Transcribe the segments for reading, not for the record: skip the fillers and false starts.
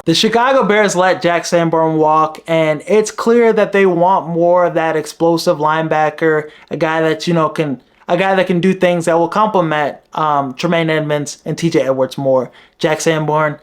The Chicago Bears let Jack Sanborn walk, and it's clear that they want more of that explosive linebacker, a guy that can do things that will complement Tremaine Edmunds and TJ Edwards more. Jack Sanborn,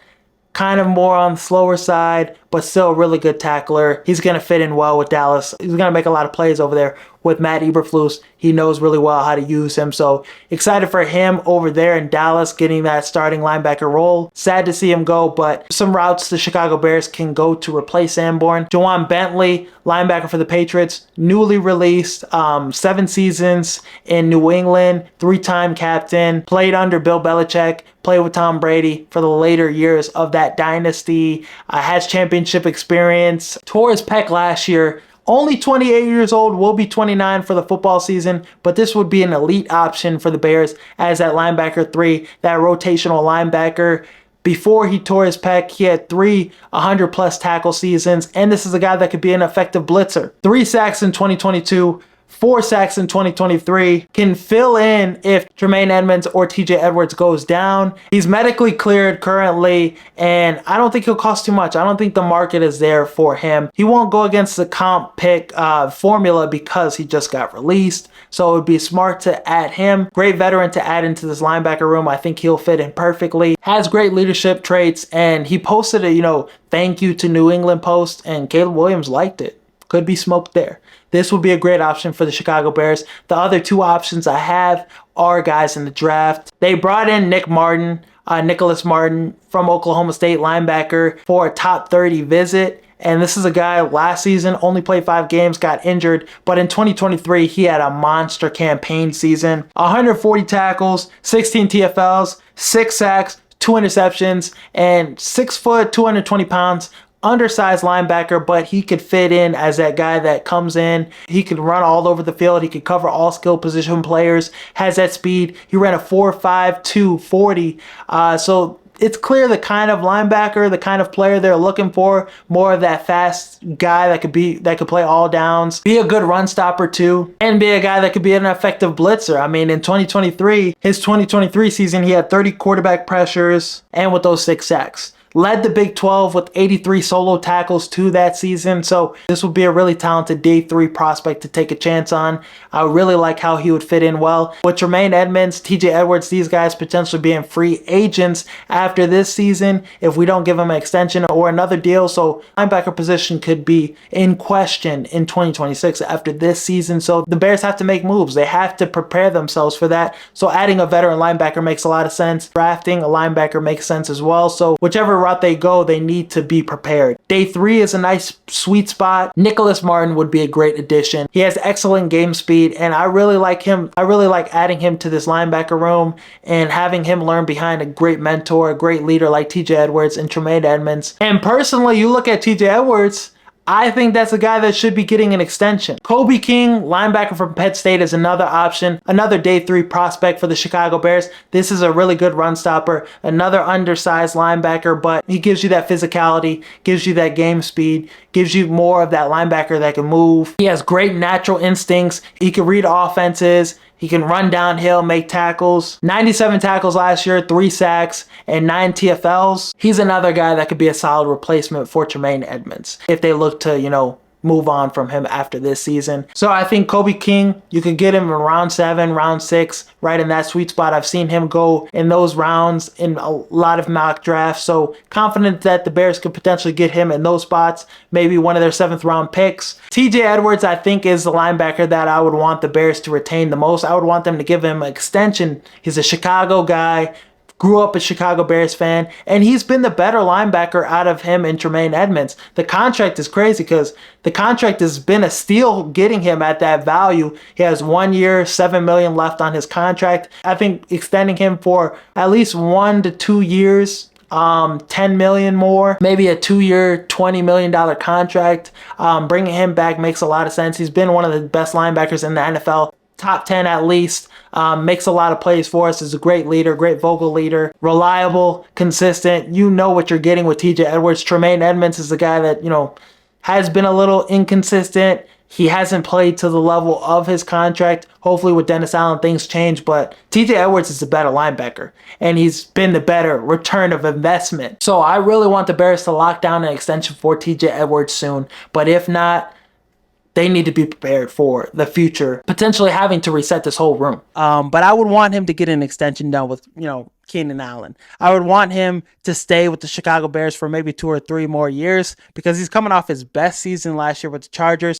kind of more on the slower side, but still a really good tackler. He's going to fit in well with Dallas. He's going to make a lot of plays over there with Matt Eberflus. He knows really well how to use him. So excited for him over there in Dallas, getting that starting linebacker role. Sad to see him go, but some routes the Chicago Bears can go to replace Sanborn. Jawan Bentley, linebacker for the Patriots, newly released, 7 seasons in New England, 3-time captain, played under Bill Belichick, played with Tom Brady for the later years of that dynasty, has championship experience, tore his pec last year. Only 28 years old, will be 29 for the football season, but this would be an elite option for the Bears as that linebacker 3, that rotational linebacker. Before he tore his pec, he had 3 100-plus tackle seasons, and this is a guy that could be an effective blitzer. 3 sacks in 2022, 4 sacks in 2023, can fill in if Tremaine Edmunds or TJ Edwards goes down. He's medically cleared currently, and I don't think he'll cost too much. I don't think the market is there for him. He won't go against the comp pick formula because he just got released, so it would be smart to add him. Great veteran to add into this linebacker room. I think he'll fit in perfectly. Has great leadership traits, and he posted a, thank you to New England post, and Caleb Williams liked it. Could be smoked there. This would be a great option for the Chicago Bears. The other 2 options I have are guys in the draft. They brought in Nicholas Martin from Oklahoma State, linebacker, for a top 30 visit. And this is a guy last season only played 5 games, got injured, but in 2023 he had a monster campaign season. 140 tackles, 16 TFLs, 6 sacks, 2 interceptions, and 6 foot, 220 pounds. Undersized linebacker, but he could fit in as that guy that comes in. He could run all over the field. He could cover all skill position players, has that speed. He ran a 4.52 40. So it's clear the kind of linebacker, the kind of player they're looking for, more of that fast guy that could play all downs, be a good run stopper too, and be a guy that could be an effective blitzer. I mean, in 2023, his 2023 season, he had 30 quarterback pressures and with those 6 sacks. Led the Big 12 with 83 solo tackles to that season. So this would be a really talented day 3 prospect to take a chance on. I really like how he would fit in well. With Tremaine Edmunds, TJ Edwards, these guys potentially being free agents after this season if we don't give them an extension or another deal. So linebacker position could be in question in 2026 after this season. So the Bears have to make moves. They have to prepare themselves for that. So adding a veteran linebacker makes a lot of sense. Drafting a linebacker makes sense as well. So whichever route they go, they need to be prepared. Day 3 is a nice sweet spot. Nicholas Martin would be a great addition. He has excellent game speed, and I really like him. I really like adding him to this linebacker room and having him learn behind a great mentor, a great leader like TJ Edwards and Tremaine Edmunds. And personally, you look at TJ Edwards, I think that's a guy that should be getting an extension. Kobe King, linebacker from Penn State, is another option, another day 3 prospect for the Chicago Bears. This is a really good run stopper, another undersized linebacker, but he gives you that physicality, gives you that game speed, gives you more of that linebacker that can move. He has great natural instincts. He can read offenses. He can run downhill, make tackles. 97 tackles last year, 3 sacks, and 9 TFLs. He's another guy that could be a solid replacement for Tremaine Edmunds if they look to, move on from him after this season. So I think Kobe King, you could get him in round 7, round 6, right in that sweet spot. I've seen him go in those rounds in a lot of mock drafts. So confident that the Bears could potentially get him in those spots, maybe one of their 7th round picks. TJ Edwards, I think, is the linebacker that I would want the Bears to retain the most. I would want them to give him an extension. He's a Chicago guy. Grew up a Chicago Bears fan, and he's been the better linebacker out of him and Tremaine Edmunds. The contract is crazy because the contract has been a steal getting him at that value. He has 1 year, $7 million left on his contract. I think extending him for at least 1 to 2 years, $10 million more, maybe a 2-year, $20 million contract. Bringing him back makes a lot of sense. He's been one of the best linebackers in the NFL. Top 10 at least, makes a lot of plays for us, is a great leader, great vocal leader, reliable, consistent. You know what you're getting with TJ Edwards. Tremaine Edmunds is the guy that, has been a little inconsistent, He hasn't played to the level of his contract. Hopefully with Dennis Allen, things change, but TJ Edwards is a better linebacker, and he's been the better return of investment. So I really want the Bears to lock down an extension for TJ Edwards soon, but if not, they need to be prepared for the future, potentially having to reset this whole room. But I would want him to get an extension done with, Keenan Allen. I would want him to stay with the Chicago Bears for maybe 2 or 3 more years because he's coming off his best season last year with the Chargers.